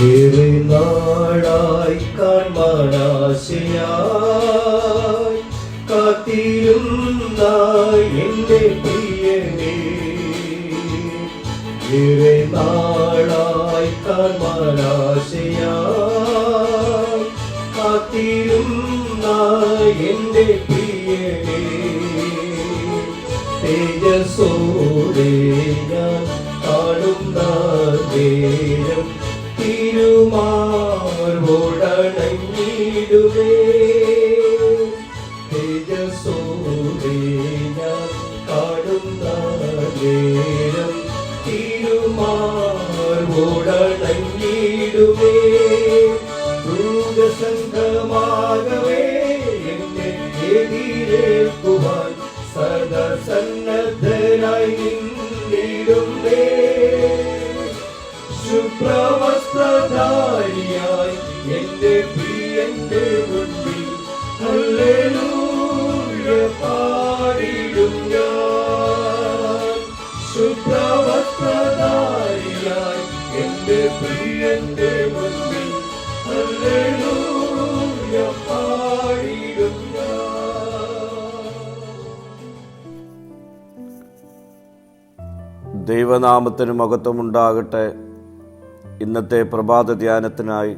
ഏറെ നാളായി കാൺമാനാശയായി കാത്തിരുന്ന എന്റെ പ്രിയനേ, ഏറെ നാളായി കാൺമാനാശയായി കാത്തിരുന്ന എന്റെ പ്രിയനേ, തേജസ്സോടെ ഞാൻ കാണുന്ന നേരം തിരുമാർവോടണഞ്ഞിടുമേ, തേജസ്സോടെ ഞാൻ കാണുന്ന നേരം തിരുമാർവോടണഞ്ഞിടുമേ, ദൂതസംഘമാകവേ എന്നെ എതിരേൽക്കുവാൻ സദാ സന്നദ്ധനായി നിന്നിടുമേ, ശുഭ്രവസ്ത്രധാരിയായി എന്റെ പ്രിയന്റെ മുൻപിൽ ഹല്ലേലൂയ പാടിടും ഞാൻ, ശുഭ്രവസ്ത്രധാരിയായി എന്റെ പ്രിയന്റെ മുൻപിൽ ഹല്ലേലൂയ പാടിടും ഞാൻ. ദൈവനാമത്തിന് മഹത്വമുണ്ടാകട്ടെ. ഇന്നത്തെ പ്രഭാത ധ്യാനത്തിനായി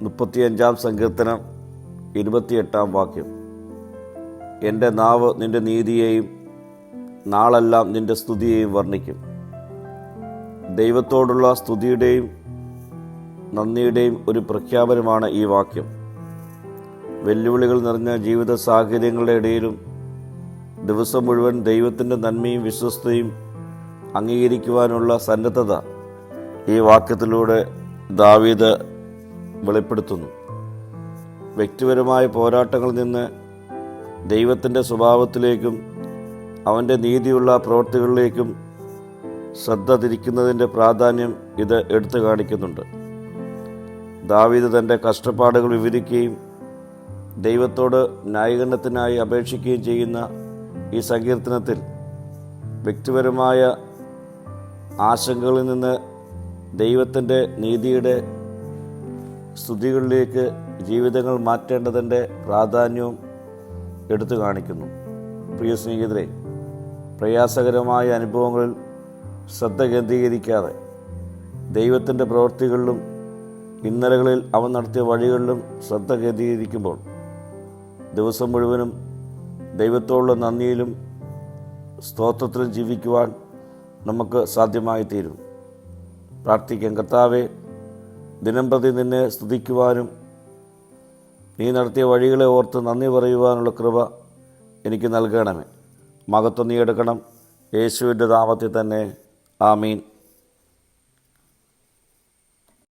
35 സങ്കീർത്തനം 28 വാക്യം. എൻ്റെ നാവ് നിൻ്റെ നീതിയെയും നാളെല്ലാം നിൻ്റെ സ്തുതിയെയും വർണ്ണിക്കും. ദൈവത്തോടുള്ള സ്തുതിയുടെയും നന്ദിയുടെയും ഒരു പ്രഖ്യാപനമാണ് ഈ വാക്യം. വെല്ലുവിളികൾ നിറഞ്ഞ ജീവിത സാഹചര്യങ്ങളുടെ ഇടയിലും ദിവസം മുഴുവൻ ദൈവത്തിൻ്റെ നന്മയും വിശ്വസ്തയും അംഗീകരിക്കുവാനുള്ള സന്നദ്ധത ഈ വാക്യത്തിലൂടെ ദാവീദ് വെളിപ്പെടുത്തുന്നു. വ്യക്തിപരമായ പോരാട്ടങ്ങളിൽ നിന്ന് ദൈവത്തിൻ്റെ സ്വഭാവത്തിലേക്കും അവൻ്റെ നീതിയുള്ള പ്രവൃത്തികളിലേക്കും ശ്രദ്ധ തിരിക്കുന്നതിൻ്റെ പ്രാധാന്യം ഇത് എടുത്തു കാണിക്കുന്നുണ്ട്. ദാവീദ് തൻ്റെ കഷ്ടപ്പാടുകൾ വിവരിക്കുകയും ദൈവത്തോട് ന്യായീകരണത്തിനായി അപേക്ഷിക്കുകയും ചെയ്യുന്ന ഈ സങ്കീർത്തനത്തിൽ വ്യക്തിപരമായ ആശങ്കകളിൽ നിന്ന് ദൈവത്തിൻ്റെ നീതിയുടെ സ്തുതികളിലേക്ക് ജീവിതങ്ങൾ മാറ്റേണ്ടതിൻ്റെ പ്രാധാന്യവും എടുത്തു കാണിക്കുന്നു. പ്രിയ സ്നേഹിതരെ, പ്രയാസകരമായ അനുഭവങ്ങളിൽ ശ്രദ്ധ കേന്ദ്രീകരിക്കാതെ ദൈവത്തിൻ്റെ പ്രവൃത്തികളിലും ഇന്നലകളിൽ അവൻ നടത്തിയ വഴികളിലും ശ്രദ്ധ കേന്ദ്രീകരിക്കുമ്പോൾ ദിവസം മുഴുവനും ദൈവത്തോടുള്ള നന്ദിയിലും സ്തോത്രത്തിലും ജീവിക്കുവാൻ നമുക്ക് സാധ്യമായി തീരും. പ്രാർത്ഥിക്കാം. കർത്താവേ, ദിനംപ്രതി നിന്നെ സ്തുതിക്കുവാനും നീ നടത്തിയ വഴികളെ ഓർത്ത് നന്ദി പറയുവാനുള്ള കൃപ എനിക്ക് നൽകണമേ. മഹത്വം നീ എടുക്കണം. യേശുവിൻ്റെ നാമത്തിൽ തന്നെ. ആമീൻ.